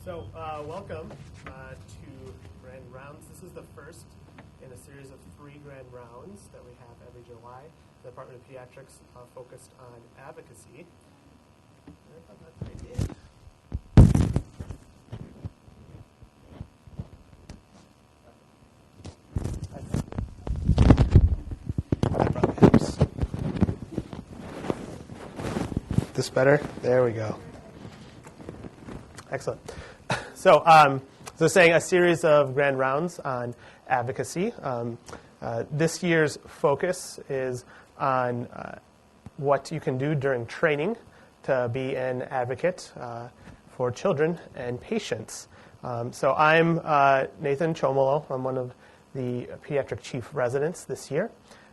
Welcome to Grand Rounds. This is the first in a series of 3 Grand Rounds that we have every July. The Department of Pediatrics focused on advocacy. This better? There we go. Excellent. So saying a series of grand rounds on advocacy. This year's focus is on what you can do during training to be an advocate for children and patients. So I'm Nathan Chomilo. I'm one of the pediatric chief residents this year.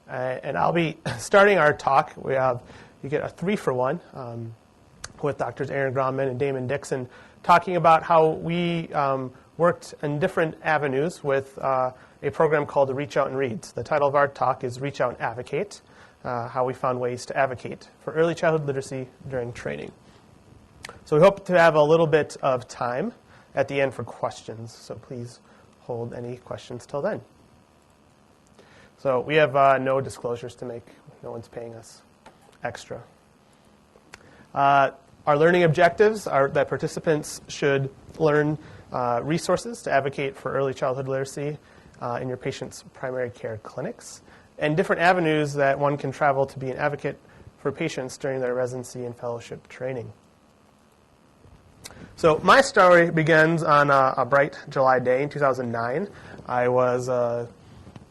And I'll be starting our talk. You get a 3-for-1 with Drs. Aaron Graumann and Damon Dixon, talking about how we worked in different avenues with a program called the Reach Out and Read. The title of our talk is Reach Out and Advocate, how we found ways to advocate for early childhood literacy during training. So we hope to have a little bit of time at the end for questions, so please hold any questions till then. So we have no disclosures to make. No one's paying us extra. Our learning objectives are that participants should learn resources to advocate for early childhood literacy in your patient's primary care clinics, and different avenues that one can travel to be an advocate for patients during their residency and fellowship training. So my story begins on a bright July day in 2009. I was a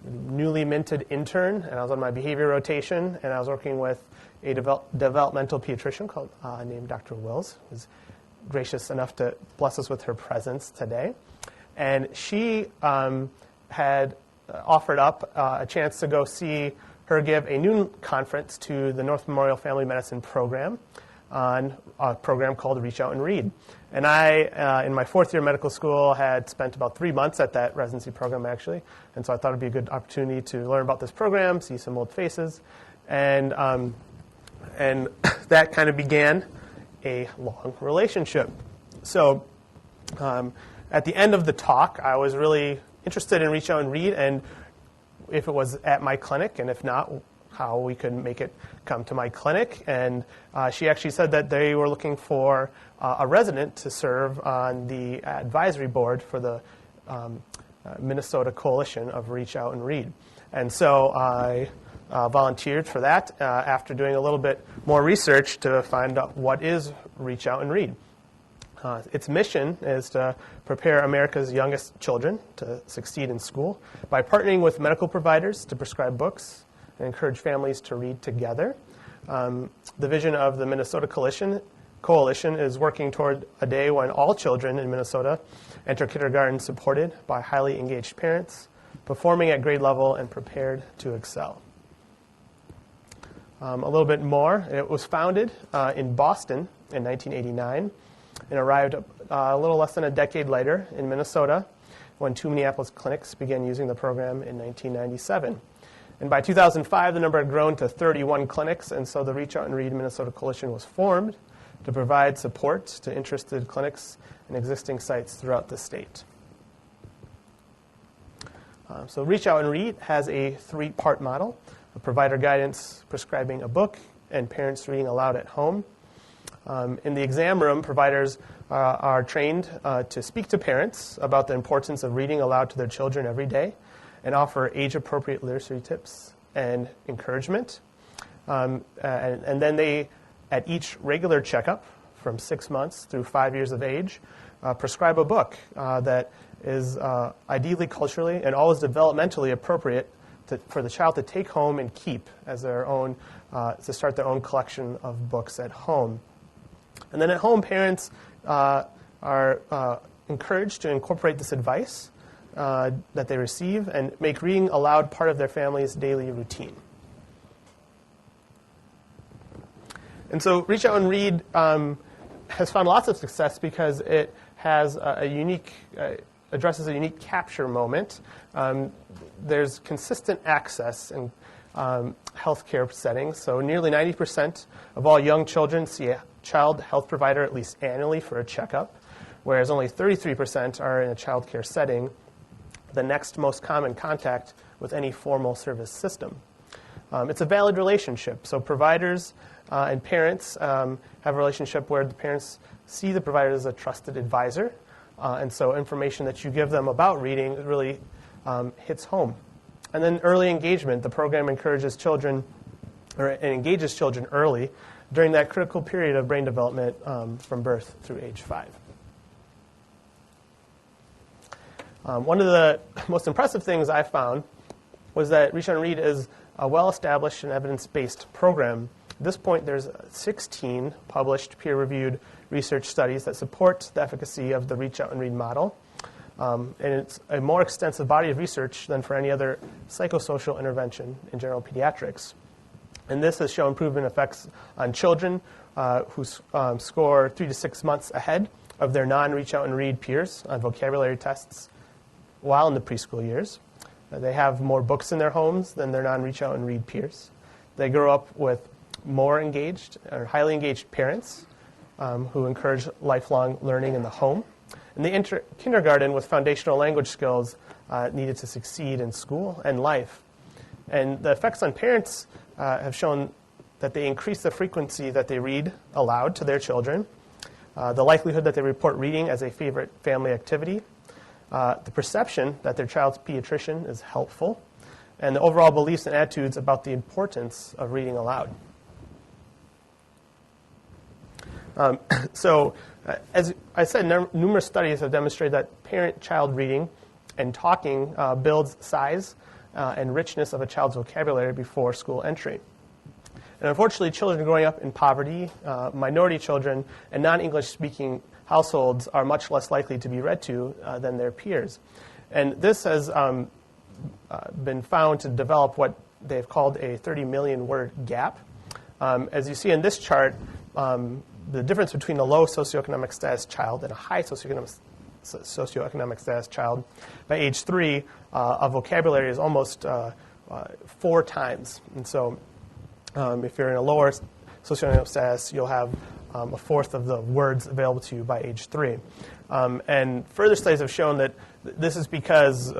newly minted intern, and I was on my behavior rotation, and I was working with a developmental pediatrician named Dr. Wills, who was gracious enough to bless us with her presence today. And she had offered up a chance to go see her give a noon conference to the North Memorial Family Medicine program on a program called Reach Out and Read. And I, in my 4th year of medical school, had spent about 3 months at that residency program, actually. And so I thought it would be a good opportunity to learn about this program, see some old faces. And that kind of began a long relationship. So at the end of the talk, I was really interested in Reach Out and Read, and if it was at my clinic, and if not, how we could make it come to my clinic. And she actually said that they were looking for a resident to serve on the advisory board for the Minnesota Coalition of Reach Out and Read. And so I volunteered for that after doing a little bit more research to find out what is Reach Out and Read. Its mission is to prepare America's youngest children to succeed in school by partnering with medical providers to prescribe books and encourage families to read together. The vision of the Minnesota Coalition is working toward a day when all children in Minnesota enter kindergarten supported by highly engaged parents, performing at grade level and prepared to excel. A little bit more. It was founded in Boston in 1989 and arrived a little less than a decade later in Minnesota when 2 Minneapolis clinics began using the program in 1997. And by 2005, the number had grown to 31 clinics, and so the Reach Out and Read Minnesota Coalition was formed to provide support to interested clinics and existing sites throughout the state. So Reach Out and Read has a 3-part model: provider guidance, prescribing a book, and parents reading aloud at home. In the exam room, providers are trained to speak to parents about the importance of reading aloud to their children every day and offer age-appropriate literacy tips and encouragement. And then they, at each regular checkup from 6 months through 5 years of age, prescribe a book that is ideally culturally and always developmentally appropriate for the child to take home and keep as their own, to start their own collection of books at home. And then at home, parents are encouraged to incorporate this advice that they receive and make reading aloud part of their family's daily routine. And so Reach Out and Read has found lots of success because it has addresses a unique capture moment. There's consistent access in healthcare settings. So nearly 90% of all young children see a child health provider at least annually for a checkup. whereas only 33% are in a child care setting, the next most common contact with any formal service system. It's a valid relationship. So providers and parents have a relationship where the parents see the provider as a trusted advisor. And so information that you give them about reading really hits home. And then early engagement. The program encourages children and engages children early during that critical period of brain development from birth through age 5. One of the most impressive things I found was that Reach Out and Read is a well-established and evidence-based program. At this point, there's 16 published peer-reviewed research studies that support the efficacy of the Reach Out and Read model. And it's a more extensive body of research than for any other psychosocial intervention in general pediatrics. And this has shown proven effects on children who score 3 to 6 months ahead of their non-Reach Out and Read peers on vocabulary tests while in the preschool years. They have more books in their homes than their non-Reach Out and Read peers. They grow up with more engaged or highly engaged parents who encourage lifelong learning in the home. And they enter kindergarten with foundational language skills needed to succeed in school and life. And the effects on parents have shown that they increase the frequency that they read aloud to their children, the likelihood that they report reading as a favorite family activity, the perception that their child's pediatrician is helpful, and the overall beliefs and attitudes about the importance of reading aloud. As I said, numerous studies have demonstrated that parent-child reading and talking builds size and richness of a child's vocabulary before school entry. And unfortunately, children growing up in poverty, minority children, and non-English speaking households are much less likely to be read to than their peers. And this has been found to develop what they've called a 30 million word gap. As you see in this chart, the difference between a low socioeconomic status child and a high socioeconomic status child by age 3 of vocabulary is almost 4 times. And so if you're in a lower socioeconomic status, you'll have a fourth of the words available to you by age 3. And further studies have shown that this is because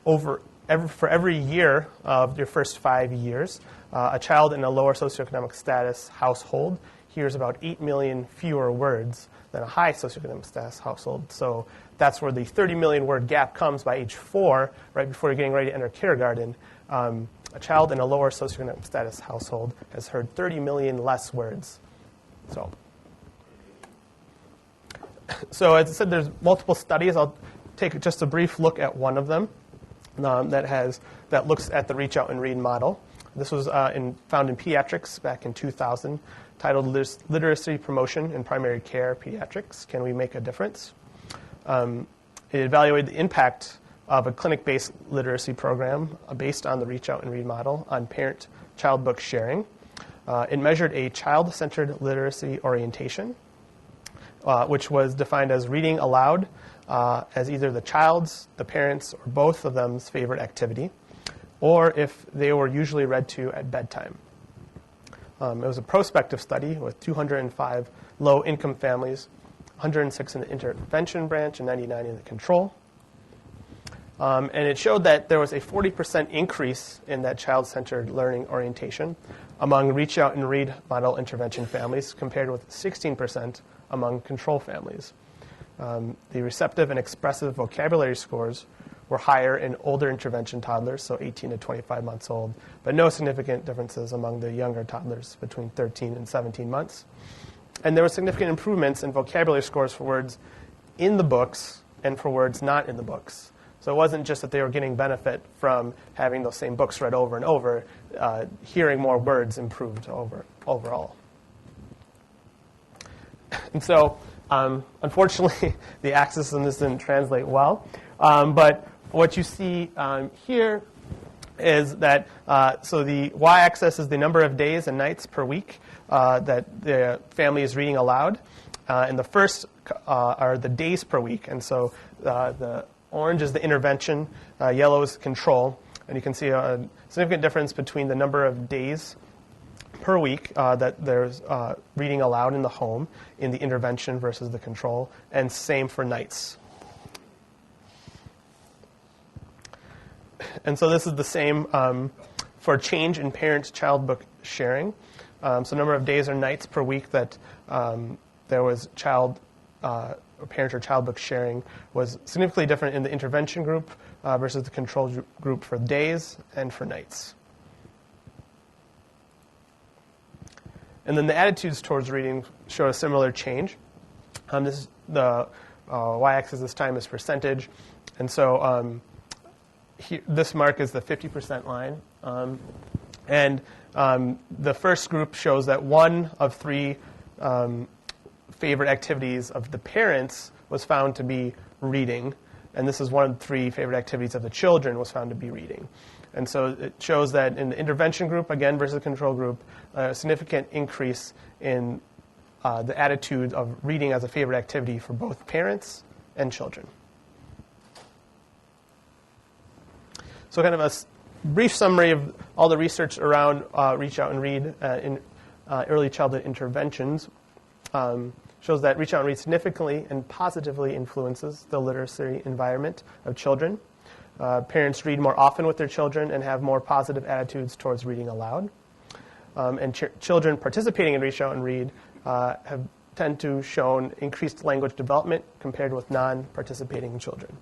for every year of your first 5 years, a child in a lower socioeconomic status household hears about 8 million fewer words than a high socioeconomic status household. So that's where the 30 million word gap comes by age 4, right before you're getting ready to enter kindergarten. A child in a lower socioeconomic status household has heard 30 million less words. So as I said, there's multiple studies. I'll take just a brief look at one of them that looks at the Reach Out and Read model. This was found in Pediatrics back in 2000, titled Literacy Promotion in Primary Care Pediatrics, Can We Make a Difference? It evaluated the impact of a clinic-based literacy program based on the Reach Out and Read model on parent-child book sharing. It measured a child-centered literacy orientation, which was defined as reading aloud as either the child's, the parent's, or both of them's favorite activity, or if they were usually read to at bedtime. It was a prospective study with 205 low-income families, 106 in the intervention branch and 99 in the control. And it showed that there was a 40% increase in that child-centered learning orientation among Reach Out and Read model intervention families compared with 16% among control families. The receptive and expressive vocabulary scores were higher in older intervention toddlers, so 18 to 25 months old, but no significant differences among the younger toddlers between 13 and 17 months. And there were significant improvements in vocabulary scores for words in the books and for words not in the books. So it wasn't just that they were getting benefit from having those same books read over and over. Hearing more words improved overall. And so, unfortunately, the axis in this didn't translate well. But what you see here is that, so the y-axis is the number of days and nights per week that the family is reading aloud. And the first are the days per week. And so the orange is the intervention, yellow is control. And you can see a significant difference between the number of days per week that there's reading aloud in the home in the intervention versus the control, and same for nights. And so this is the same for change in parent-child book sharing. So number of days or nights per week that there was parent or child book sharing was significantly different in the intervention group versus the control group for days and for nights. And then the attitudes towards reading show a similar change. This is the y-axis this time is percentage. And so this mark is the 50% line. And the first group shows that 1 of 3 favorite activities of the parents was found to be reading. And this is 1 of 3 favorite activities of the children was found to be reading. And so it shows that in the intervention group, again, versus the control group, a significant increase in the attitude of reading as a favorite activity for both parents and children. So kind of a brief summary of all the research around Reach Out and Read in early childhood interventions shows that Reach Out and Read significantly and positively influences the literacy environment of children. Parents read more often with their children and have more positive attitudes towards reading aloud. And children participating in Reach Out and Read tend to show increased language development compared with non-participating children.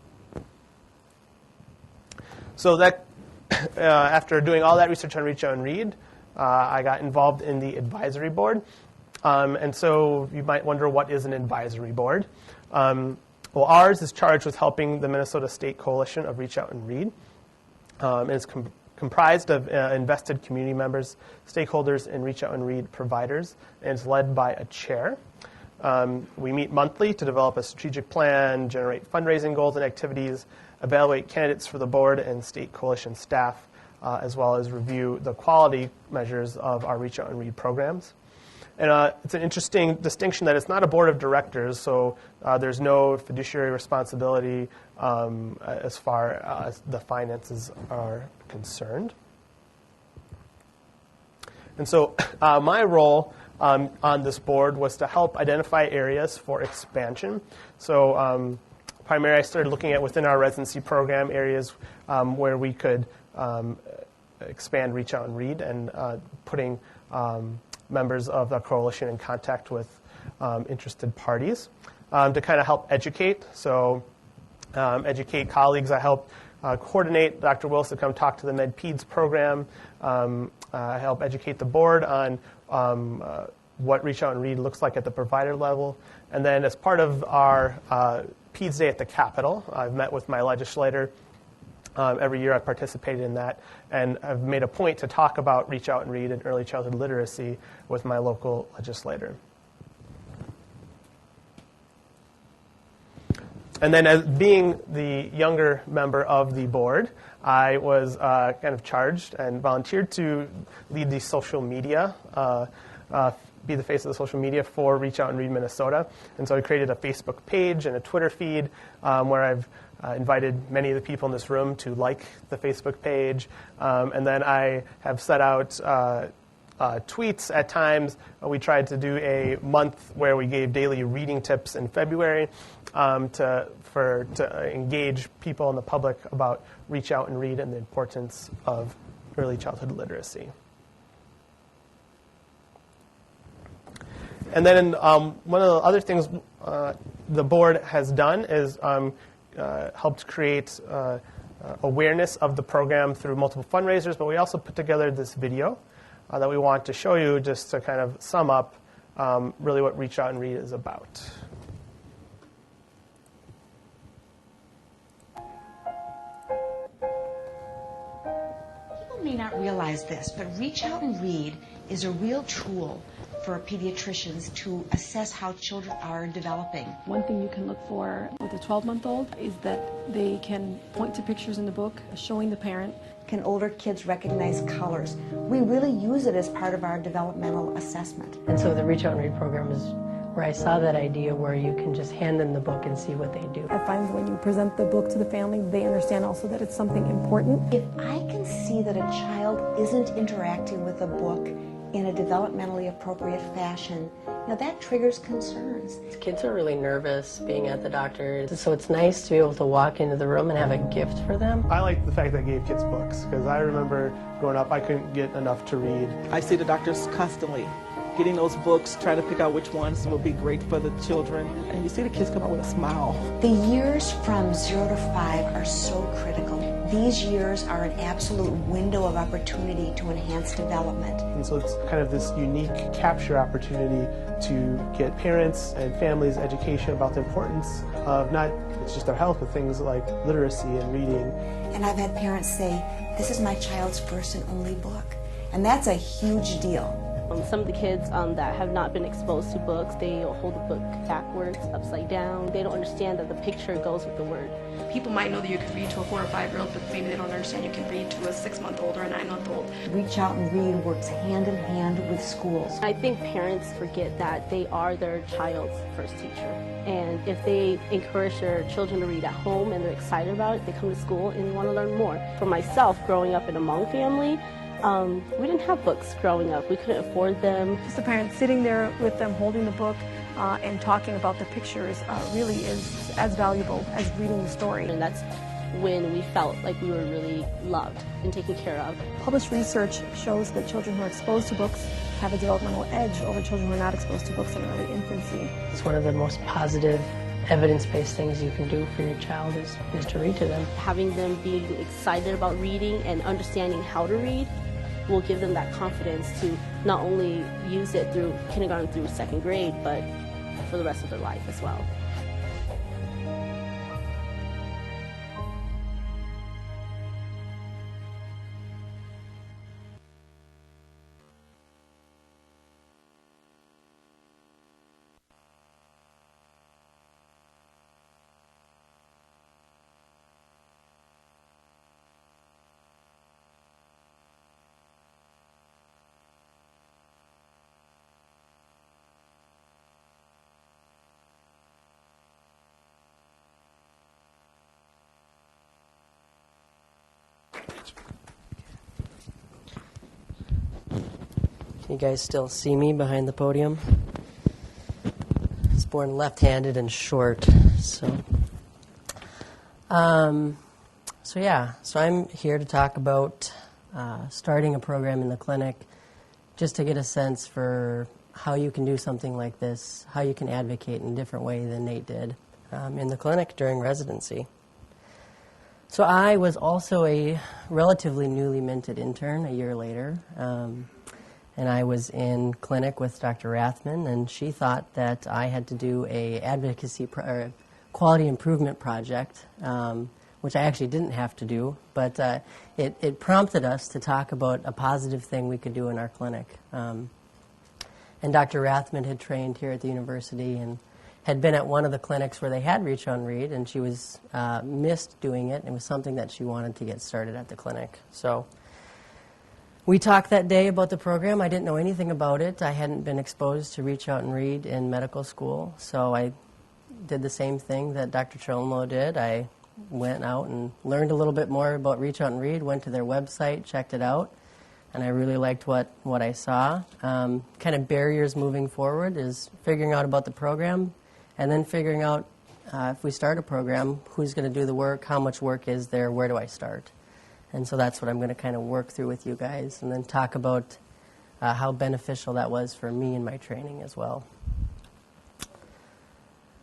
So that after doing all that research on Reach Out and Read, I got involved in the advisory board. And so you might wonder, what is an advisory board? Well, ours is charged with helping the Minnesota State Coalition of Reach Out and Read. And it's comprised of invested community members, stakeholders, and Reach Out and Read providers, and it's led by a chair. We meet monthly to develop a strategic plan, generate fundraising goals and activities, evaluate candidates for the board and state coalition staff, as well as review the quality measures of our Reach Out and Read programs. And it's an interesting distinction that it's not a board of directors, so there's no fiduciary responsibility as far as the finances are concerned. And so my role on this board was to help identify areas for expansion. So primarily I started looking at within our residency program areas where we could expand Reach Out and Read, and putting members of the coalition in contact with interested parties to kind of help educate. So educate colleagues. I helped coordinate Dr. Wills to come talk to the MedPeds program. I help educate the board on what Reach Out and Read looks like at the provider level. And then as part of our Peds Day at the Capitol, I've met with my legislator. Every year I've participated in that, and I've made a point to talk about Reach Out and Read and early childhood literacy with my local legislator. And then as being the younger member of the board, I was kind of charged and volunteered to lead the social media, be the face of the social media for Reach Out and Read Minnesota. And so I created a Facebook page and a Twitter feed where I've invited many of the people in this room to like the Facebook page. And then I have set out tweets at times. We tried to do a month where we gave daily reading tips in February to engage people in the public about Reach Out and Read and the importance of early childhood literacy. And then one of the other things the board has done is helped create awareness of the program through multiple fundraisers, but we also put together this video that we want to show you just to kind of sum up really what Reach Out and Read is about. People may not realize this, but Reach Out and Read is a real tool for pediatricians to assess how children are developing. One thing you can look for with a 12-month-old is that they can point to pictures in the book showing the parent. Can older kids recognize colors? We really use it as part of our developmental assessment. And so the Reach Out and Read program is where I saw that idea where you can just hand them the book and see what they do. I find when you present the book to the family, they understand also that it's something important. If I can see that a child isn't interacting with a book in a developmentally appropriate fashion, that triggers concerns. Kids are really nervous being at the doctor, so it's nice to be able to walk into the room and have a gift for them. I like the fact that I gave kids books, because I remember growing up I couldn't get enough to read. I see the doctors constantly getting those books, trying to pick out which ones will be great for the children, and you see the kids come out with a smile. The years from 0 to 5 are so critical. These years are an absolute window of opportunity to enhance development. And so it's kind of this unique capture opportunity to get parents and families education about the importance of not just their health, but things like literacy and reading. And I've had parents say, this is my child's first and only book. And that's a huge deal. Some of the kids that have not been exposed to books, they hold the book backwards, upside down. They don't understand that the picture goes with the word. People might know that you can read to a 4 or 5-year-old, but maybe they don't understand you can read to a 6-month-old or a 9-month-old. Reach Out and Read works hand in hand with schools. I think parents forget that they are their child's first teacher. And if they encourage their children to read at home and they're excited about it, they come to school and want to learn more. For myself, growing up in a Hmong family, we didn't have books growing up. We couldn't afford them. Just the parents sitting there with them, holding the book and talking about the pictures really is as valuable as reading the story. And that's when we felt like we were really loved and taken care of. Published research shows that children who are exposed to books have a developmental edge over children who are not exposed to books in early infancy. It's one of the most positive, evidence-based things you can do for your child is to read to them. Having them being excited about reading and understanding how to read will give them that confidence to not only use it through kindergarten through 2nd grade, but for the rest of their life as well. Can you guys still see me behind the podium? I was born left-handed and short, so I'm here to talk about starting a program in the clinic, just to get a sense for how you can do something like this, how you can advocate in a different way than Nate did in the clinic during residency. So I was also a relatively newly minted intern a year later. And I was in clinic with Dr. Rathman, and she thought that I had to do a advocacy or quality improvement project, which I actually didn't have to do, but it prompted us to talk about a positive thing we could do in our clinic. And Dr. Rathman had trained here at the university and had been at one of the clinics where they had Reach On Read, and she was missed doing it. It was something that she wanted to get started at the clinic. So we talked that day about the program. I didn't know anything about it. I hadn't been exposed to Reach Out and Read in medical school, so I did the same thing that Dr. Chomilo did. I went out and learned a little bit more about Reach Out and Read, went to their website, checked it out, and I really liked what I saw. Kind of barriers moving forward is figuring out about the program, and then figuring out if we start a program, who's going to do the work, how much work is there, where do I start? And so that's what I'm going to kind of work through with you guys, and then talk about how beneficial that was for me in my training as well.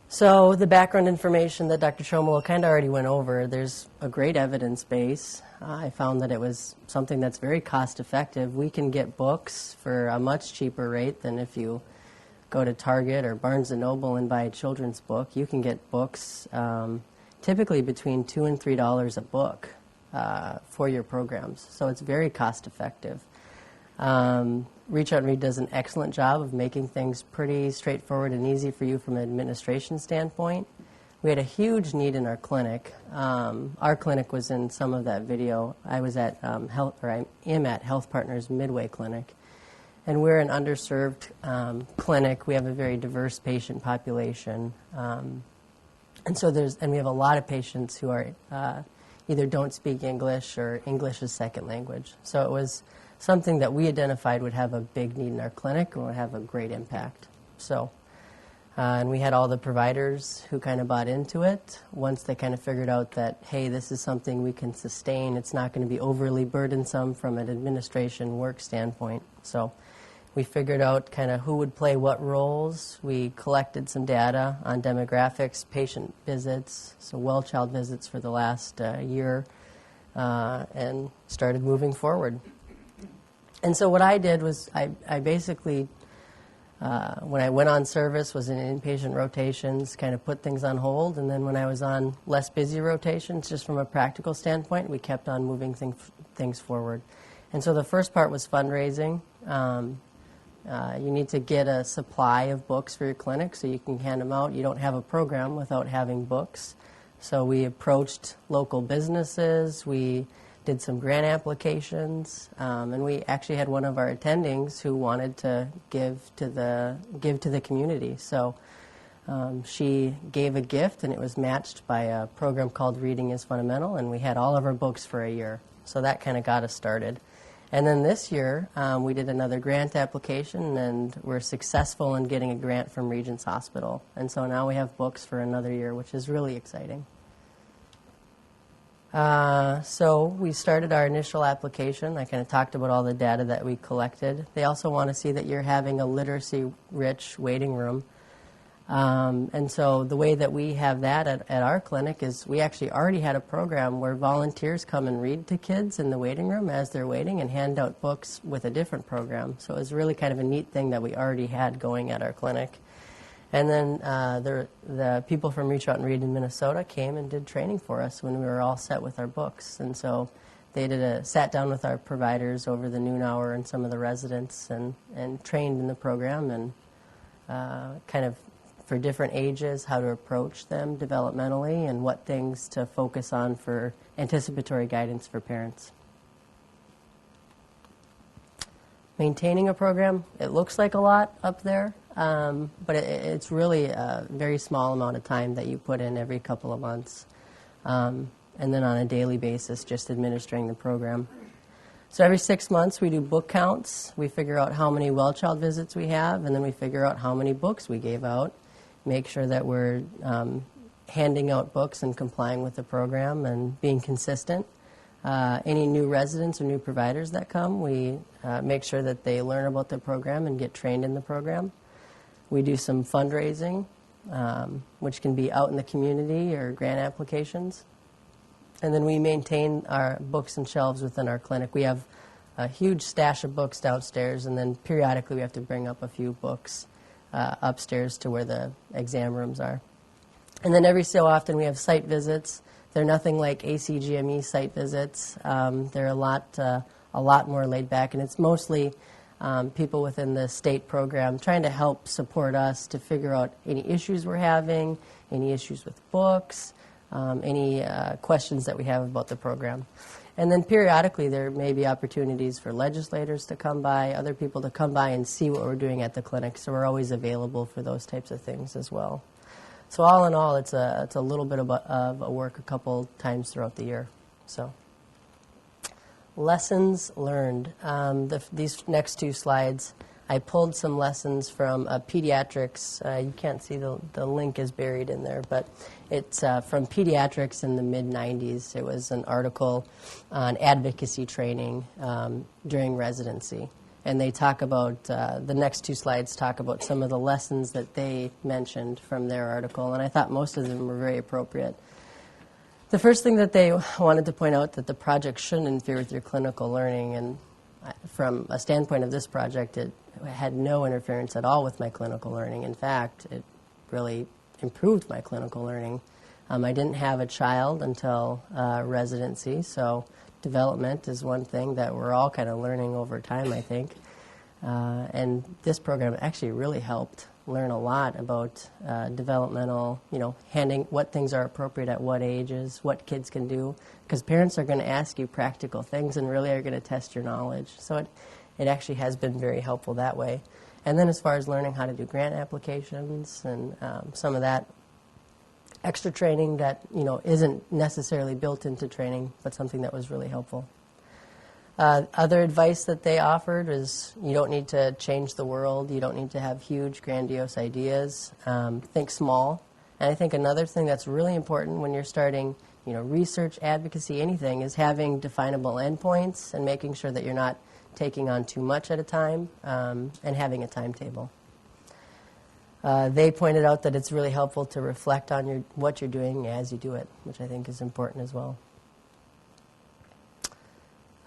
So the background information that Dr. Chomilo kind of already went over, there's a great evidence base. I found that it was something that's very cost effective. We can get books for a much cheaper rate than if you go to Target or Barnes & Noble and buy a children's book. You can get books typically between $2 and $3 a book for your programs. So it's very cost effective. Reach Out and Read does an excellent job of making things pretty straightforward and easy for you from an administration standpoint. We had a huge need in our clinic. Our clinic was in some of that video. I was at I am at Health Partners Midway Clinic, and we're an underserved clinic. We have a very diverse patient population, and we have a lot of patients who are either don't speak English or English as second language. So it was something that we identified would have a big need in our clinic and would have a great impact. So, and we had all the providers who kind of bought into it once they kind of figured out that, hey, this is something we can sustain. It's not going to be overly burdensome from an administration work standpoint. So we figured out kind of who would play what roles. We collected some data on demographics, patient visits, so well-child visits for the last year, and started moving forward. And so what I did was I basically, when I went on service, was in inpatient rotations, kind of put things on hold. And then when I was on less busy rotations, just from a practical standpoint, we kept on moving things forward. And so the first part was fundraising. You need to get a supply of books for your clinic so you can hand them out. You don't have a program without having books. So we approached local businesses. We did some grant applications, and we actually had one of our attendings who wanted to give to the community. So she gave a gift, and it was matched by a program called Reading is Fundamental, and we had all of our books for a year. So that kind of got us started. And then this year, we did another grant application, and we're successful in getting a grant from Regents Hospital. And so now we have books for another year, which is really exciting. So we started our initial application. I kind of talked about all the data that we collected. They also want to see that you're having a literacy-rich waiting room. And so the way that we have that at our clinic is we actually already had a program where volunteers come and read to kids in the waiting room as they're waiting and hand out books with a different program. So it was really kind of a neat thing that we already had going at our clinic. And then the people from Reach Out and Read in Minnesota came and did training for us when we were all set with our books. And so they sat down with our providers over the noon hour and some of the residents and trained in the program and kind of for different ages, how to approach them developmentally and what things to focus on for anticipatory guidance for parents. Maintaining a program, it looks like a lot up there, but it's really a very small amount of time that you put in every couple of months, and then on a daily basis just administering the program. So every 6 months we do book counts. We figure out how many well-child visits we have, and then we figure out how many books we gave out, make sure that we're handing out books and complying with the program and being consistent. Any new residents or new providers that come, we make sure that they learn about the program and get trained in the program. We do some fundraising, which can be out in the community or grant applications. And then we maintain our books and shelves within our clinic. We have a huge stash of books downstairs, and then periodically we have to bring up a few books upstairs to where the exam rooms are. And then every so often we have site visits. They're nothing like ACGME site visits. They're a lot more laid back, and it's mostly people within the state program trying to help support us to figure out any issues we're having, any issues with books, any questions that we have about the program. And then periodically there may be opportunities for legislators to come by, other people to come by and see what we're doing at the clinic, so we're always available for those types of things as well. So all in all, it's a little bit of a work a couple times throughout the year. So lessons learned. These next two slides, I pulled some lessons from Pediatrics. You can't see the link is buried in there, but it's from Pediatrics in the mid-'90s. It was an article on advocacy training during residency. And they talk about, the next two slides talk about some of the lessons that they mentioned from their article, and I thought most of them were very appropriate. The first thing that they wanted to point out that the project shouldn't interfere with your clinical learning, and from a standpoint of this project, it had no interference at all with my clinical learning. In fact, it really improved my clinical learning. I didn't have a child until residency, so development is one thing that we're all kind of learning over time, I think. And this program actually really helped learn a lot about developmental, handing what things are appropriate at what ages, what kids can do, because parents are going to ask you practical things and really are going to test your knowledge. So it actually has been very helpful that way. And then as far as learning how to do grant applications and some of that extra training that isn't necessarily built into training, but something that was really helpful. Other advice that they offered is you don't need to change the world. You don't need to have huge, grandiose ideas. Think small. And I think another thing that's really important when you're starting, research, advocacy, anything, is having definable endpoints and making sure that you're not taking on too much at a time, and having a timetable. They pointed out that it's really helpful to reflect on what you're doing as you do it, which I think is important as well.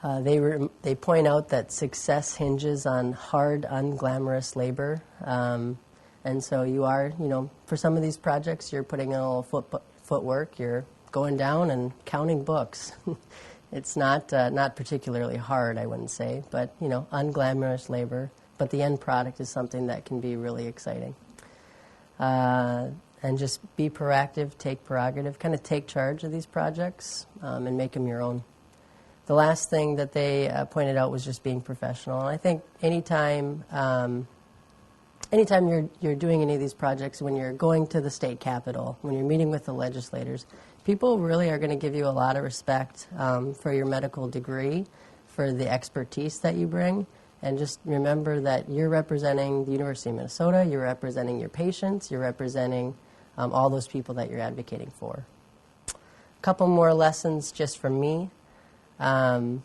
They point out that success hinges on hard, unglamorous labor. And so you are, for some of these projects, you're putting in a little footwork. You're going down and counting books. It's not particularly hard, I wouldn't say, but, unglamorous labor. But the end product is something that can be really exciting. And just be proactive, take prerogative, kind of take charge of these projects and make them your own. The last thing that they pointed out was just being professional. And I think anytime you're doing any of these projects, when you're going to the state capitol, when you're meeting with the legislators, people really are going to give you a lot of respect for your medical degree, for the expertise that you bring. And just remember that you're representing the University of Minnesota, you're representing your patients, you're representing all those people that you're advocating for. A couple more lessons just from me. In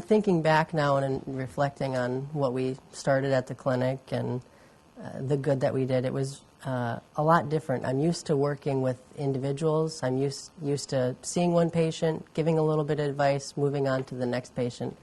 thinking back now and in reflecting on what we started at the clinic and the good that we did, it was a lot different. I'm used to working with individuals. I'm used to seeing one patient, giving a little bit of advice, moving on to the next patient.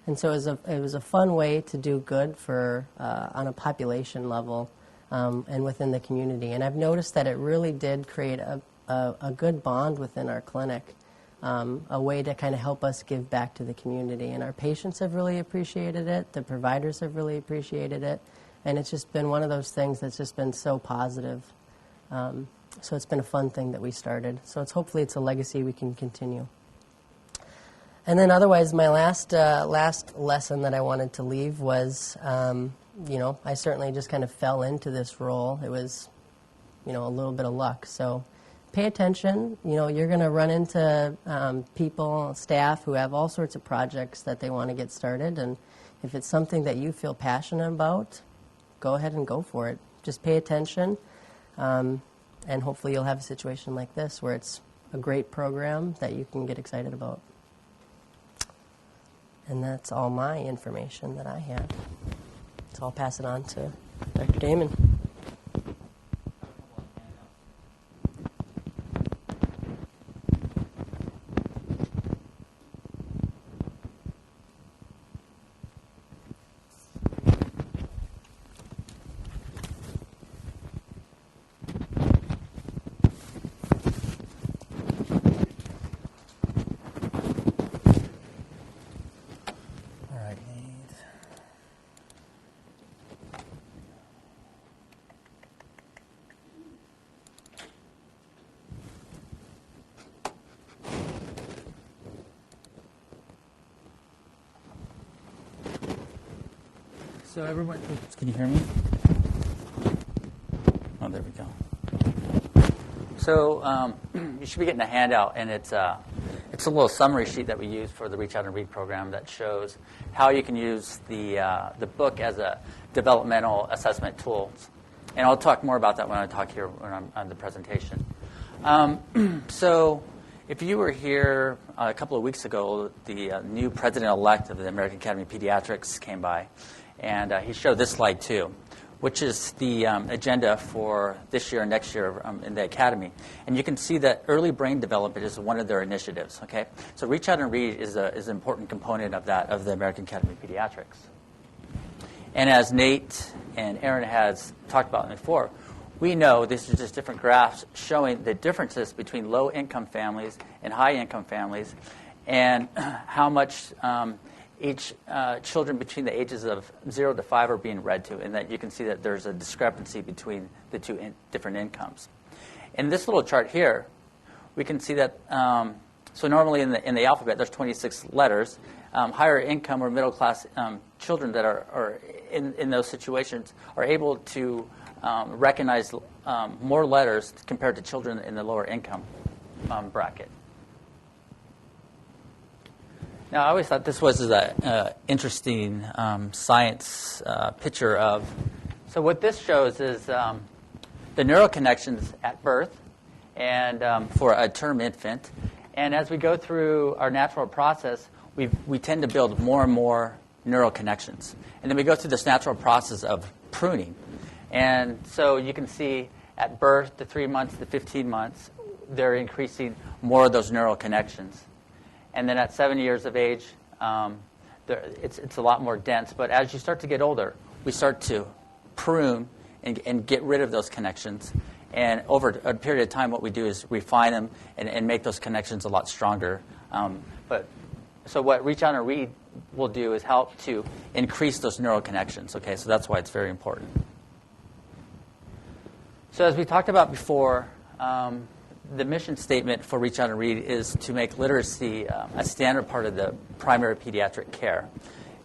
And so it was a fun way to do good for on a population level and within the community. And I've noticed that it really did create a good bond within our clinic. A way to kind of help us give back to the community. And our patients have really appreciated it. The providers have really appreciated it. And it's just been one of those things that's just been so positive. So it's been a fun thing that we started. So hopefully it's a legacy we can continue. And then otherwise, my last lesson that I wanted to leave was, I certainly just kind of fell into this role. It was, a little bit of luck. So pay attention. You're going to run into people, staff who have all sorts of projects that they want to get started. And if it's something that you feel passionate about, go ahead and go for it. Just pay attention. And hopefully you'll have a situation like this where it's a great program that you can get excited about. And that's all my information that I have. So I'll pass it on to Dr. Damon. So everyone, can you hear me? Oh, there we go. So you should be getting a handout, and it's a little summary sheet that we use for the Reach Out and Read program that shows how you can use the book as a developmental assessment tool. And I'll talk more about that when I talk here when I'm on the presentation. So if you were here a couple of weeks ago, the new president-elect of the American Academy of Pediatrics came by. And he showed this slide, too, which is the agenda for this year and next year in the Academy. And you can see that early brain development is one of their initiatives, okay? So Reach Out and Read is an important component of that, of the American Academy of Pediatrics. And as Nate and Aaron has talked about before, we know these are just different graphs showing the differences between low-income families and high-income families and how much each children between the ages of 0 to 5 are being read to, and that you can see that there's a discrepancy between the two different incomes. In this little chart here, we can see that, so normally in the alphabet there's 26 letters. Higher income or middle class children that are in those situations are able to recognize more letters compared to children in the lower income bracket. Now, I always thought this was an interesting science picture of. So what this shows is the neural connections at birth and for a term infant. And as we go through our natural process, we tend to build more and more neural connections. And then we go through this natural process of pruning. And so you can see at birth, the 3 months, the 15 months, they're increasing more of those neural connections. And then at 7 years of age, it's a lot more dense. But as you start to get older, we start to prune and get rid of those connections. And over a period of time, what we do is refine them and make those connections a lot stronger. So what Reach Out and Read will do is help to increase those neural connections. Okay, so that's why it's very important. So as we talked about before, the mission statement for Reach Out and Read is to make literacy a standard part of the primary pediatric care,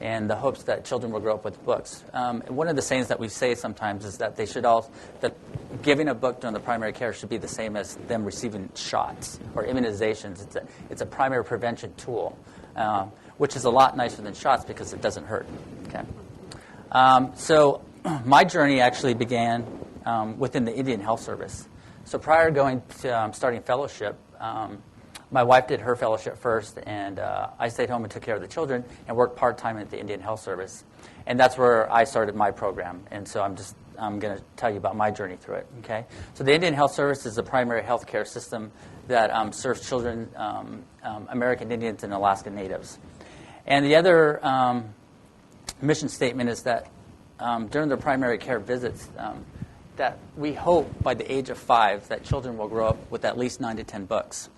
and the hopes that children will grow up with books. One of the sayings that we say sometimes is that that giving a book during the primary care should be the same as them receiving shots or immunizations. It's a primary prevention tool, which is a lot nicer than shots because it doesn't hurt. Okay. So my journey actually began within the Indian Health Service. So prior to starting fellowship, my wife did her fellowship first, and I stayed home and took care of the children and worked part-time at the Indian Health Service. And that's where I started my program. And so I'm going to tell you about my journey through it. Okay. So the Indian Health Service is the primary health care system that serves children, American Indians and Alaska Natives. And the other mission statement is that during their primary care visits, that we hope by the age of 5 that children will grow up with at least 9 to 10 books.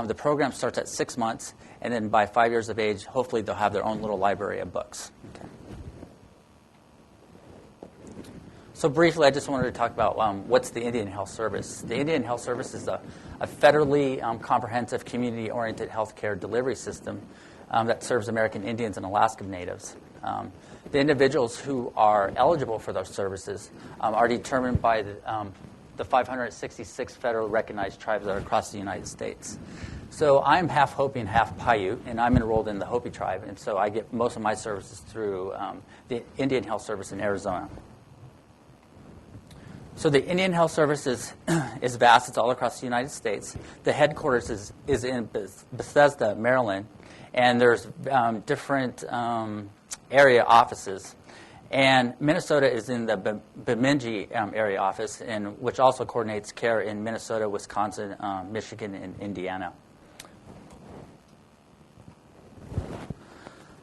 The program starts at 6 months, and then by 5 years of age, hopefully they'll have their own little library of books. Okay. So briefly, I just wanted to talk about what's the Indian Health Service. The Indian Health Service is a federally comprehensive community-oriented healthcare delivery system that serves American Indians and Alaska Natives. The individuals who are eligible for those services are determined by the 566 federal recognized tribes that are across the United States. So I'm half Hopi and half Paiute, and I'm enrolled in the Hopi tribe, and so I get most of my services through the Indian Health Service in Arizona. So the Indian Health Service is vast. It's all across the United States. The headquarters is in Bethesda, Maryland, and there's different area offices. And Minnesota is in the Bemidji area office, which also coordinates care in Minnesota, Wisconsin, Michigan, and Indiana.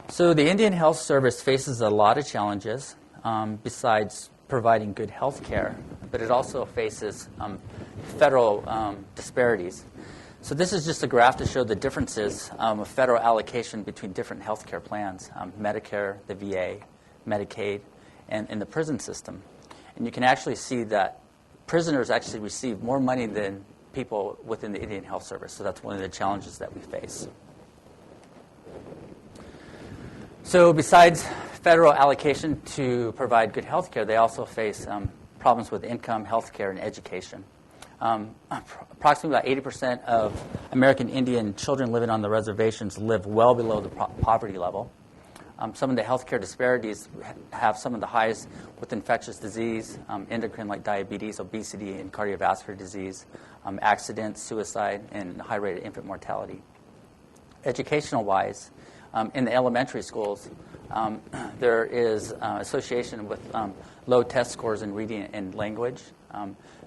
So the Indian Health Service faces a lot of challenges besides providing good health care, but it also faces federal disparities. So this is just a graph to show the differences of federal allocation between different health care plans, Medicare, the VA, Medicaid, and in the prison system. And you can actually see that prisoners actually receive more money than people within the Indian Health Service. So that's one of the challenges that we face. So besides federal allocation to provide good health care, they also face problems with income, health care, and education. Approximately about 80% of American Indian children living on the reservations live well below the poverty level. Some of the healthcare disparities have some of the highest with infectious disease, endocrine like diabetes, obesity, and cardiovascular disease, accidents, suicide, and high rate of infant mortality. Educational-wise, in the elementary schools, there is association with low test scores in reading and language.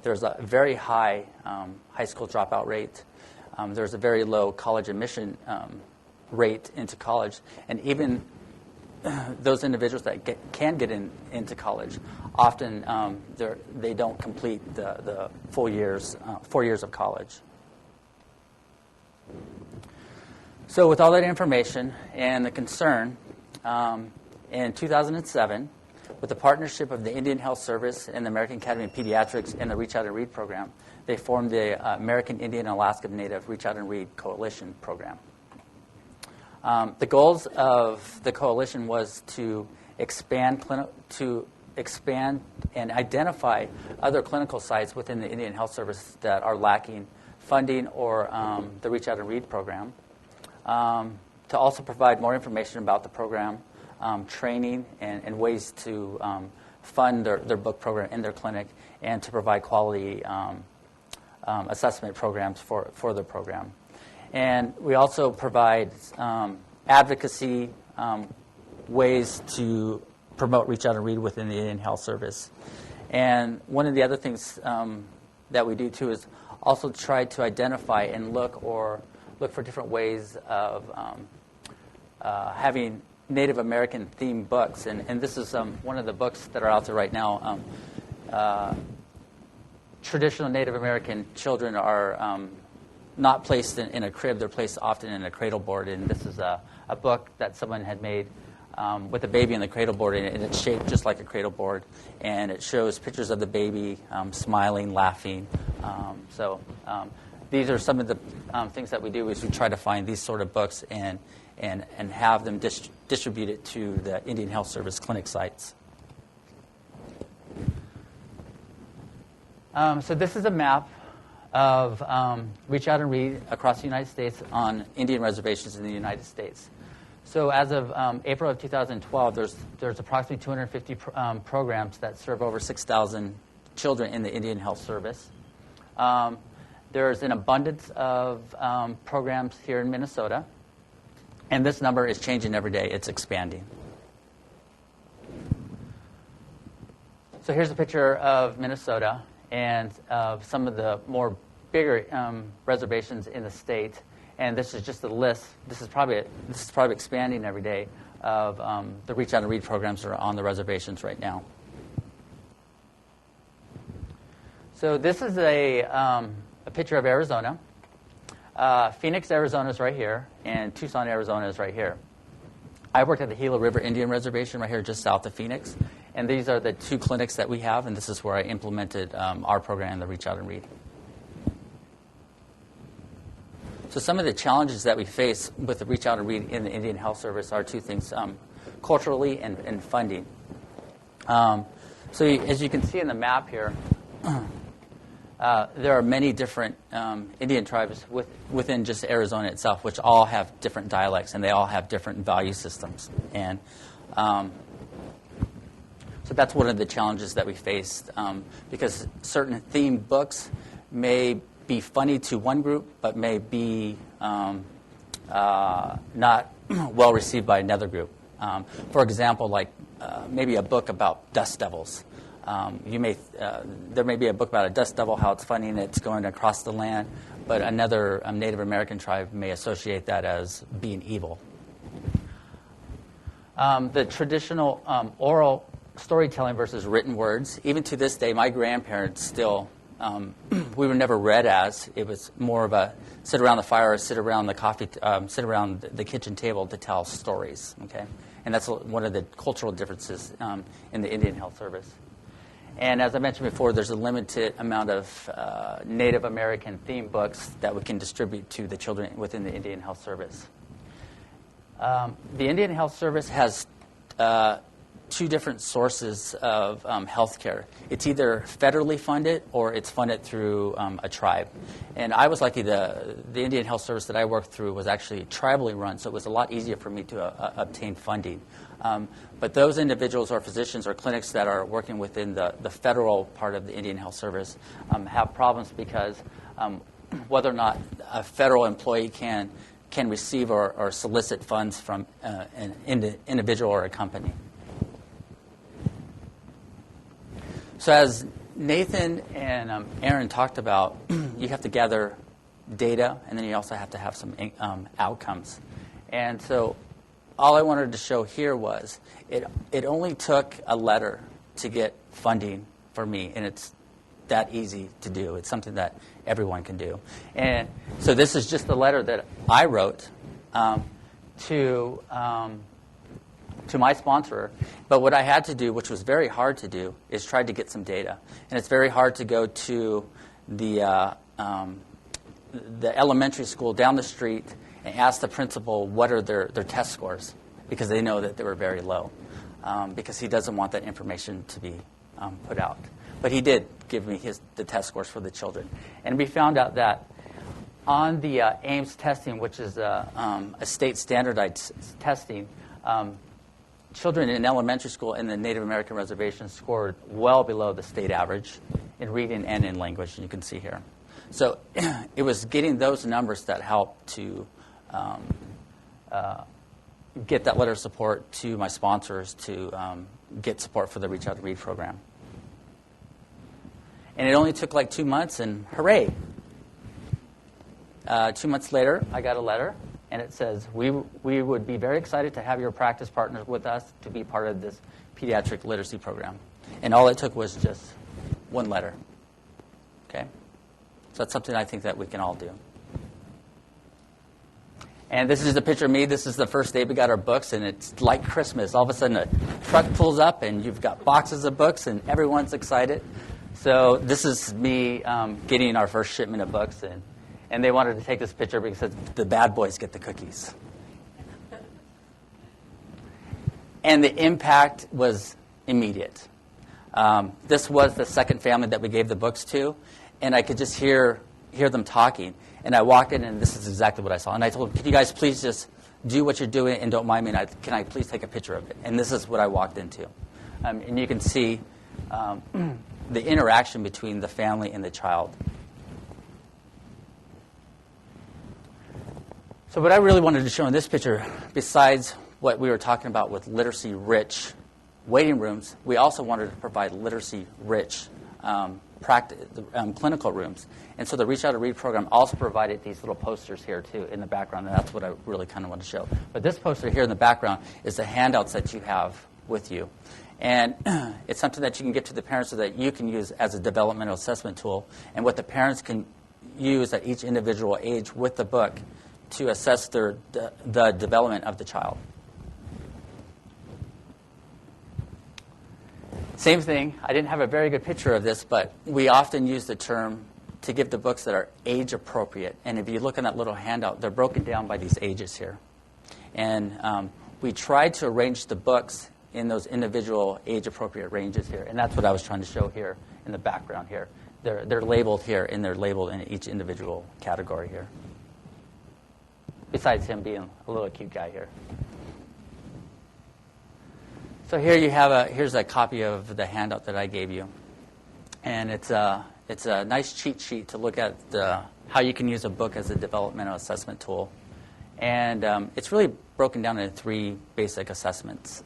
There's a very high high school dropout rate. There's a very low college admission rate into college, and even those individuals that can get into college, often they don't complete the 4 years of college. So with all that information and the concern, in 2007, with the partnership of the Indian Health Service and the American Academy of Pediatrics and the Reach Out and Read program, they formed the American Indian and Alaska Native Reach Out and Read Coalition program. The goals of the coalition was to expand and identify other clinical sites within the Indian Health Service that are lacking funding or the Reach Out and Read program, to also provide more information about the program, training, and ways to fund their book program in their clinic, and to provide quality assessment programs for the program. And we also provide advocacy ways to promote Reach Out and Read within the Indian Health Service. And one of the other things that we do, too, is also try to identify and look for different ways of having Native American themed books. And this is one of the books that are out there right now. Traditional Native American children are not placed in a crib. They're placed often in a cradle board. And this is a book that someone had made with a baby in the cradle board, and it's shaped just like a cradle board. And it shows pictures of the baby smiling, laughing. So these are some of the things that we do, is we try to find these sort of books and have them distributed to the Indian Health Service clinic sites. So this is a map of Reach Out and Read across the United States on Indian reservations in the United States. So as of April of 2012, there's approximately 250 programs that serve over 6,000 children in the Indian Health Service. There's an abundance of programs here in Minnesota, and this number is changing every day. It's expanding. So here's a picture of Minnesota and of some of the more bigger reservations in the state. And this is just a list. This is probably expanding every day of the Reach Out and Read programs that are on the reservations right now. So this is a picture of Arizona. Phoenix, Arizona is right here, and Tucson, Arizona is right here. I worked at the Gila River Indian Reservation right here just south of Phoenix. And these are the two clinics that we have, and this is where I implemented our program, the Reach Out and Read. So some of the challenges that we face with the Reach Out and Read in the Indian Health Service are two things, culturally and funding. So as you can see in the map here, there are many different Indian tribes within just Arizona itself, which all have different dialects, and they all have different value systems. And so that's one of the challenges that we faced, because certain themed books may be funny to one group, but may be not well received by another group. For example, like maybe a book about dust devils. There may be a book about a dust devil, how it's funny and it's going across the land, but another Native American tribe may associate that as being evil. The traditional oral storytelling versus written words. Even to this day, my grandparents still, we were never read as. It was more of a sit around the fire, sit around the kitchen table to tell stories. Okay, and that's one of the cultural differences in the Indian Health Service. And as I mentioned before, there's a limited amount of Native American themed books that we can distribute to the children within the Indian Health Service. The Indian Health Service has two different sources of health care. It's either federally funded or it's funded through a tribe. And I was lucky the Indian Health Service that I worked through was actually tribally run, so it was a lot easier for me to obtain funding. But those individuals or physicians or clinics that are working within the federal part of the Indian Health Service have problems because whether or not a federal employee can receive or solicit funds from an individual or a company. So as Nathan and Aaron talked about, you have to gather data, and then you also have to have some outcomes. And so all I wanted to show here was it only took a letter to get funding for me, and it's that easy to do. It's something that everyone can do. And so this is just the letter that I wrote to my sponsor. But what I had to do, which was very hard to do, is try to get some data. And it's very hard to go to the elementary school down the street and ask the principal what are their test scores, because they know that they were very low, because he doesn't want that information to be put out. But he did give me the test scores for the children. And we found out that on the AIMS testing, which is a state standardized testing, children in elementary school in the Native American reservations scored well below the state average in reading and in language, you can see here. So it was getting those numbers that helped to get that letter of support to my sponsors to get support for the Reach Out to Read program. And it only took like 2 months, and hooray. 2 months later, I got a letter, and it says, we would be very excited to have your practice partners with us to be part of this pediatric literacy program. And all it took was just one letter. Okay? So that's something I think that we can all do. And this is a picture of me. This is the first day we got our books, and it's like Christmas. All of a sudden, a truck pulls up, and you've got boxes of books, and everyone's excited. So this is me getting our first shipment of books, and they wanted to take this picture because the bad boys get the cookies. And the impact was immediate. This was the second family that we gave the books to, and I could just hear them talking. And I walked in, and this is exactly what I saw. And I told them, can you guys please just do what you're doing and don't mind me, and can I please take a picture of it? And this is what I walked into. And you can see the interaction between the family and the child. So what I really wanted to show in this picture, besides what we were talking about with literacy-rich waiting rooms, we also wanted to provide literacy-rich clinical rooms. And so the Reach Out to Read program also provided these little posters here, too, in the background, and that's what I really kind of want to show. But this poster here in the background is the handouts that you have with you. And it's something that you can give to the parents so that you can use as a developmental assessment tool, and what the parents can use at each individual age with the book to assess the development of the child. Same thing. I didn't have a very good picture of this, but we often use the term to give the books that are age appropriate. And if you look in that little handout, they're broken down by these ages here. And we tried to arrange the books in those individual age appropriate ranges here. And that's what I was trying to show here in the background here. They're labeled here, and they're labeled in each individual category here. Besides him being a little cute guy here. So here you have here's a copy of the handout that I gave you. And it's a nice cheat sheet to look at how you can use a book as a developmental assessment tool. And it's really broken down into 3 basic assessments.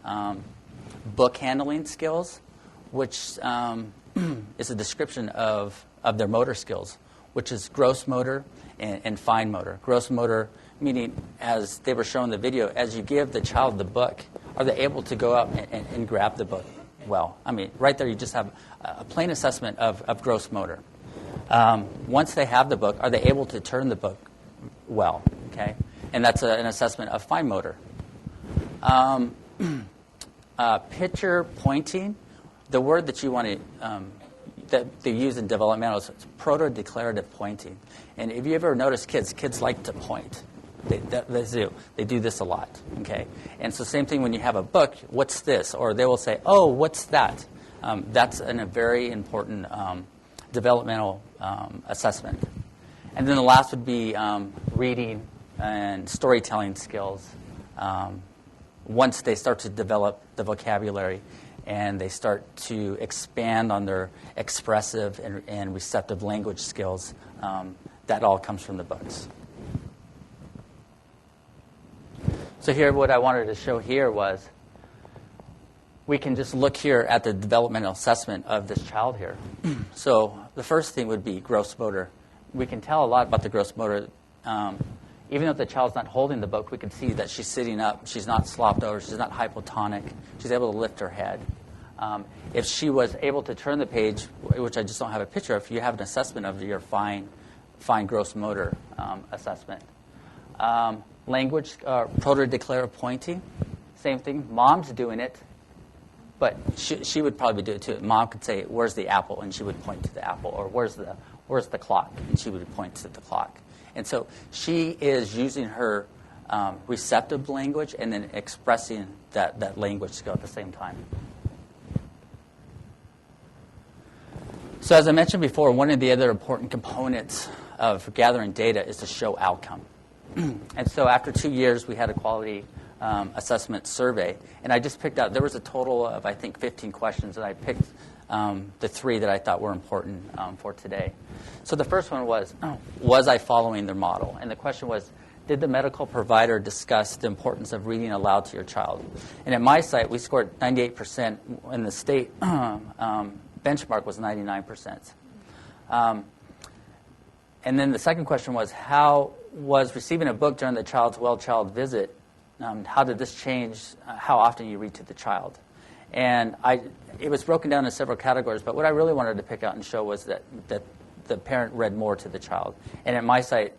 Book handling skills, which is a description of their motor skills, which is gross motor and fine motor. Gross motor meaning, as they were showing in the video, as you give the child the book, are they able to go out and grab the book well? I mean, right there you just have a plain assessment of gross motor. Once they have the book, are they able to turn the book well? Okay, and that's an assessment of fine motor. Picture pointing, the word that you want to that they use in developmental is proto-declarative pointing. And if you ever notice kids like to point. They do this a lot, okay? And so same thing when you have a book, what's this? Or they will say, oh, what's that? That's a very important developmental assessment. And then the last would be reading and storytelling skills. Once they start to develop the vocabulary and they start to expand on their expressive and receptive language skills, that all comes from the books. So here, what I wanted to show here was we can just look here at the developmental assessment of this child here. So the first thing would be gross motor. We can tell a lot about the gross motor. Even though the child's not holding the book, we can see that she's sitting up. She's not slopped over. She's not hypotonic. She's able to lift her head. If she was able to turn the page, which I just don't have a picture of, you have an assessment of your fine gross motor assessment. Language, proto-declarative pointing, same thing. Mom's doing it, but she would probably do it too. Mom could say, "Where's the apple?" and she would point to the apple, or "Where's the clock?" and she would point to the clock. And so she is using her receptive language and then expressing that language skill at the same time. So as I mentioned before, one of the other important components of gathering data is to show outcome. And so after 2 years, we had a quality assessment survey, and I just picked out, there was a total of, I think, 15 questions, and I picked the 3 that I thought were important for today. So the first one was I following their model? And the question was, did the medical provider discuss the importance of reading aloud to your child? And at my site, we scored 98%, and the state benchmark was 99%. And then the second question was, how was receiving a book during the child's well-child visit, how did this change how often you read to the child? And it was broken down into several categories, but what I really wanted to pick out and show was that the parent read more to the child. And at my site,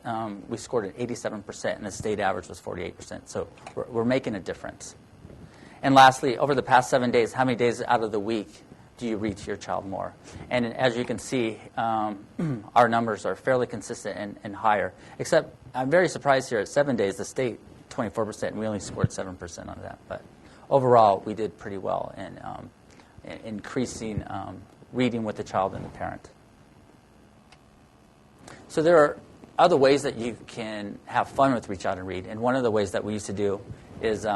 we scored at 87%, and the state average was 48%. So we're making a difference. And lastly, over the past 7 days, how many days out of the week do you read to your child more? And as you can see, our numbers are fairly consistent and higher. Except I'm very surprised here at 7 days, the state 24%, and we only scored 7% on that. But overall, we did pretty well in increasing reading with the child and the parent. So there are other ways that you can have fun with Reach Out and Read. And one of the ways that we used to do is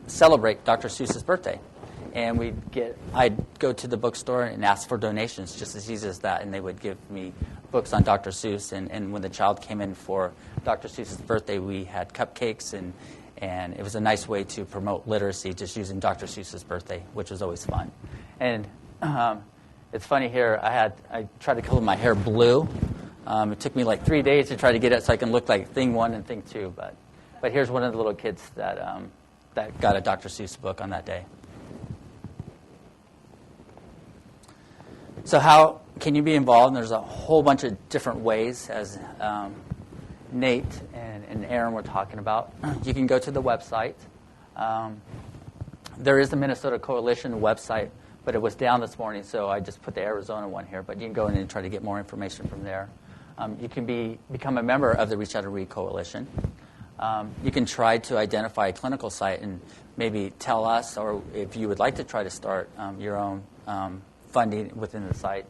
celebrate Dr. Seuss's birthday. And I'd go to the bookstore and ask for donations, just as easy as that, and they would give me books on Dr. Seuss. And when the child came in for Dr. Seuss's birthday, we had cupcakes, and it was a nice way to promote literacy, just using Dr. Seuss's birthday, which was always fun. And it's funny here, I tried to color my hair blue. It took me like 3 days to try to get it so I can look like Thing 1 and Thing 2. But here's one of the little kids that got a Dr. Seuss book on that day. So how can you be involved? And there's a whole bunch of different ways, as Nate and Aaron were talking about. You can go to the website. There is the Minnesota Coalition website, but it was down this morning, so I just put the Arizona one here. But you can go in and try to get more information from there. You can become a member of the Reach Out and Read Coalition. You can try to identify a clinical site and maybe tell us, or if you would like to try to start your own funding within the site.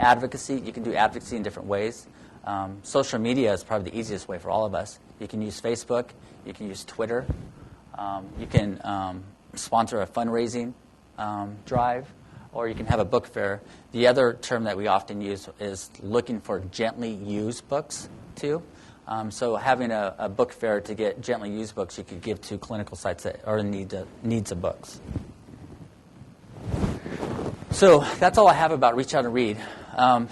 Advocacy, you can do advocacy in different ways. Social media is probably the easiest way for all of us. You can use Facebook, you can use Twitter, you can sponsor a fundraising drive, or you can have a book fair. The other term that we often use is looking for gently used books, too. So having a book fair to get gently used books you could give to clinical sites that are in needs of books. So that's all I have about Reach Out and Read.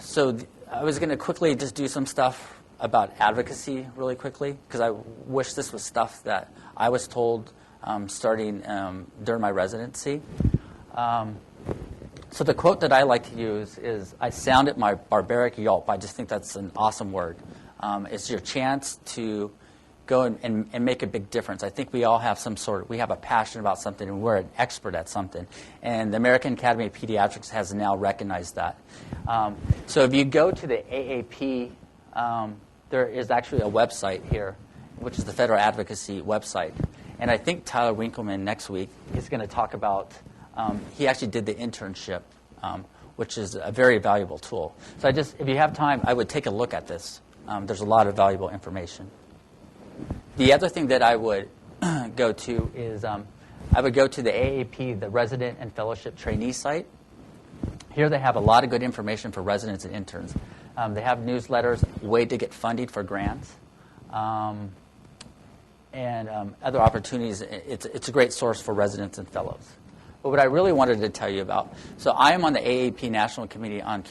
So I was going to quickly just do some stuff about advocacy really quickly, because I wish this was stuff that I was told starting during my residency. So the quote that I like to use is, "I sounded my barbaric yelp." I just think that's an awesome word. It's your chance to go and make a big difference. I think we all have we have a passion about something, and we're an expert at something. And the American Academy of Pediatrics has now recognized that. So if you go to the AAP, there is actually a website here, which is the Federal Advocacy website. And I think Tyler Winkleman next week is going to talk about, he actually did the internship, which is a very valuable tool. So if you have time, I would take a look at this. There's a lot of valuable information. The other thing that I would go to is I would go to the AAP, the Resident and Fellowship Trainee site. Here they have a lot of good information for residents and interns. They have newsletters, a way to get funded for grants, and other opportunities. It's a great source for residents and fellows. But what I really wanted to tell you about, so I am on the AAP National Committee on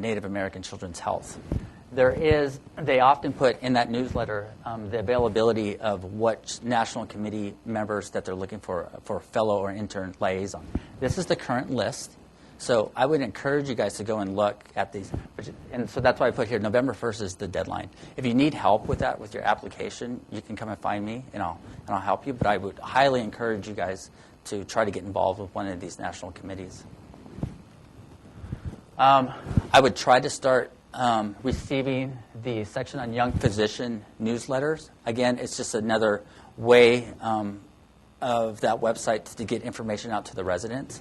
Native American Children's Health. They often put in that newsletter the availability of what national committee members that they're looking for fellow or intern liaison. This is the current list. So I would encourage you guys to go and look at these. And so that's why I put here, November 1st is the deadline. If you need help with that, with your application, you can come and find me, and I'll help you. But I would highly encourage you guys to try to get involved with one of these national committees. I would try to start receiving the section on young physician newsletters. Again, it's just another way of that website to get information out to the residents.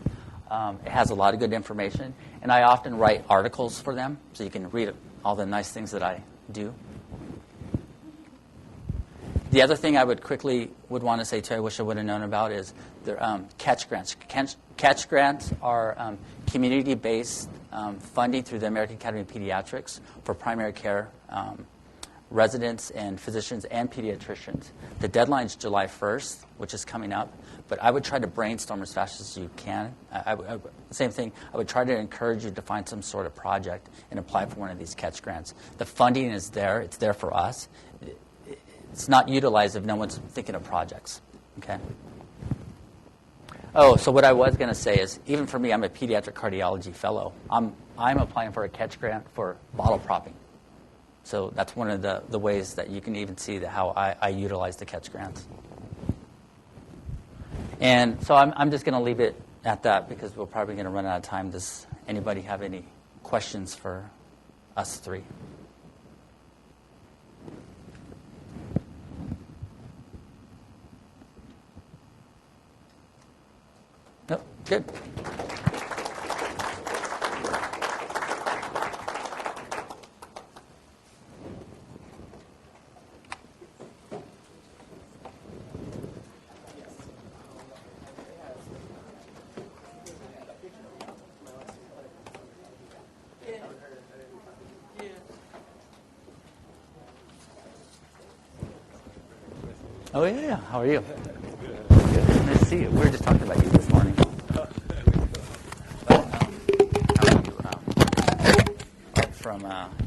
It has a lot of good information, and I often write articles for them, so you can read all the nice things that I do. The other thing I would want to say too, I wish I would have known about, is the catch grants. Catch grants are community-based funding through the American Academy of Pediatrics for primary care residents and physicians and pediatricians. The deadline's July 1st, which is coming up, but I would try to brainstorm as fast as you can. Same thing, I would try to encourage you to find some sort of project and apply for one of these catch grants. The funding is there. It's there for us. It's not utilized if no one's thinking of projects. Okay. Oh, so what I was going to say is, even for me, I'm a pediatric cardiology fellow. I'm applying for a catch grant for bottle propping. So that's one of the ways that you can even see how I utilize the catch grants. And so I'm just going to leave it at that because we're probably going to run out of time. Does anybody have any questions for us three? Nope, good. Oh, yeah. How are you? Good. Nice to see you. We were just talking about you this morning. How are you?